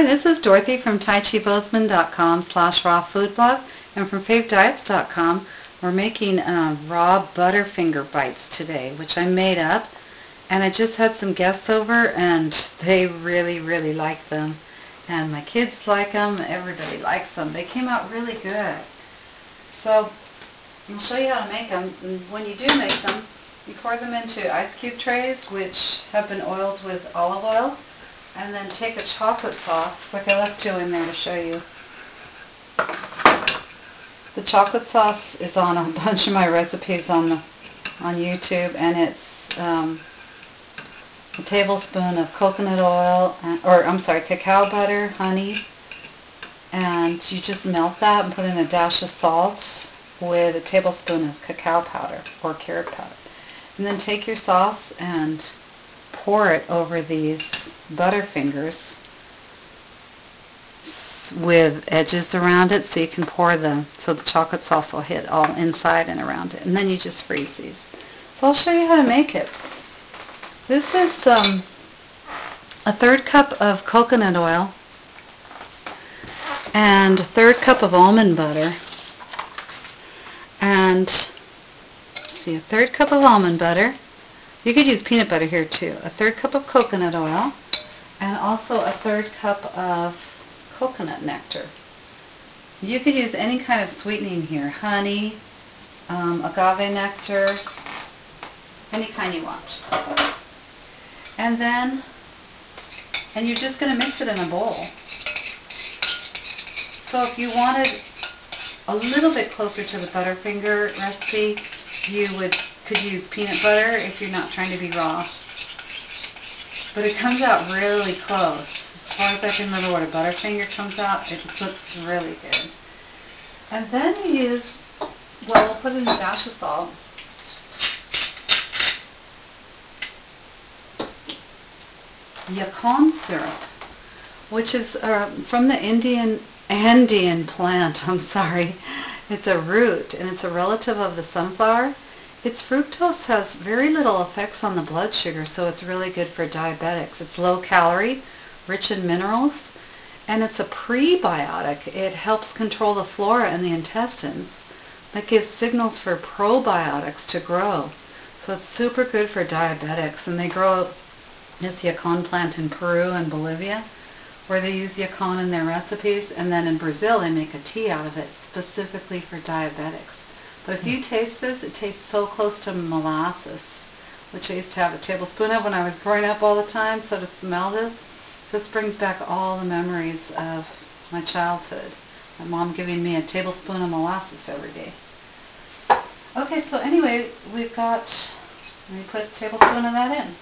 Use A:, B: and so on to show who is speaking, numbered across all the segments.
A: Hi, this is Dorothy from TaiChiBozeman.com/rawfoodblog and from FaveDiets.com. We're making raw Butterfinger bites today, which I made up, and I just had some guests over and they really like them, and my kids like them, everybody likes them. They came out really good. So I'll show you how to make them. And when you do make them, you pour them into ice cube trays which have been oiled with olive oil. And then take a chocolate sauce, like I left two in there to show you. The chocolate sauce is on a bunch of my recipes on YouTube, and it's a tablespoon of coconut oil, cacao butter, honey, and you just melt that and put in a dash of salt with a tablespoon of cacao powder or carrot powder. And then take your sauce and pour it over these Butterfingers with edges around it, so you can pour so the chocolate sauce will hit all inside and around it, and then you just freeze these. So I'll show you how to make it. This is a third cup of coconut oil and a third cup of almond butter, and a third cup of almond butter. You could use peanut butter here too. A third cup of coconut oil, and also a third cup of coconut nectar. You could use any kind of sweetening here, honey, agave nectar, any kind you want. And you're just going to mix it in a bowl. So if you wanted a little bit closer to the Butterfinger recipe, you could use peanut butter if you're not trying to be raw. But it comes out really close. As far as I can remember what a Butterfinger comes out, it looks really good. And then you use, we'll put in a dash of salt. Yacon syrup, which is from the Andean plant, It's a root, and it's a relative of the sunflower. Its fructose has very little effects on the blood sugar, so it's really good for diabetics. It's low calorie, rich in minerals, and it's a prebiotic. It helps control the flora in the intestines. That gives signals for probiotics to grow. So it's super good for diabetics, and they grow this yacon plant in Peru and Bolivia, where they use yacon in their recipes, and then in Brazil they make a tea out of it specifically for diabetics. But if you taste this, it tastes so close to molasses, which I used to have a tablespoon of when I was growing up all the time. So to smell this brings back all the memories of my childhood. My mom giving me a tablespoon of molasses every day. Okay, so anyway, let me put a tablespoon of that in.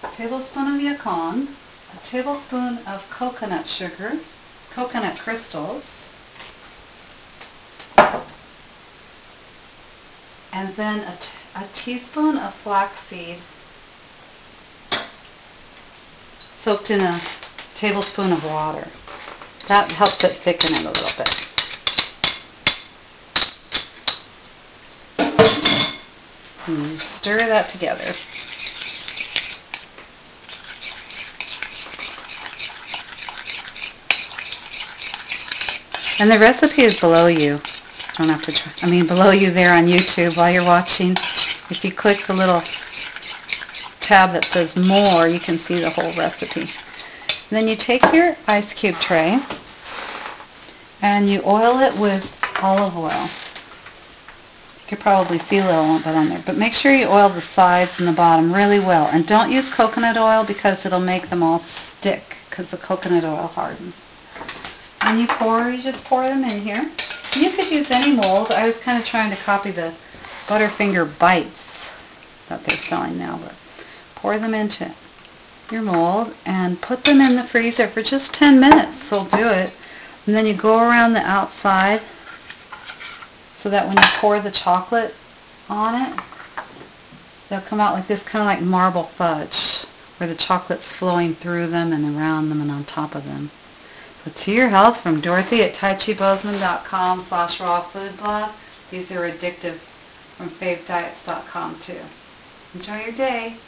A: A tablespoon of yacon, a tablespoon of coconut sugar, coconut crystals, and then a teaspoon of flaxseed soaked in a tablespoon of water. That helps it thicken it a little bit. And you stir that together. And the recipe is below you. Don't have to try. Below you there on YouTube while you're watching. If you click the little tab that says more, you can see the whole recipe. And then you take your ice cube tray and you oil it with olive oil. You could probably see a little bit on there, but make sure you oil the sides and the bottom really well. And don't use coconut oil because it'll make them all stick, because the coconut oil hardens. And you just pour them in here. You could use any mold. I was kind of trying to copy the Butterfinger bites that they're selling now, but pour them into your mold and put them in the freezer for just 10 minutes. So do it. And then you go around the outside so that when you pour the chocolate on it, they'll come out like this, kind of like marble fudge, where the chocolate's flowing through them and around them and on top of them. So to your health from Dorothy at TaiChiBozeman.com/rawfoodblog. These are addictive from favediets.com too. Enjoy your day.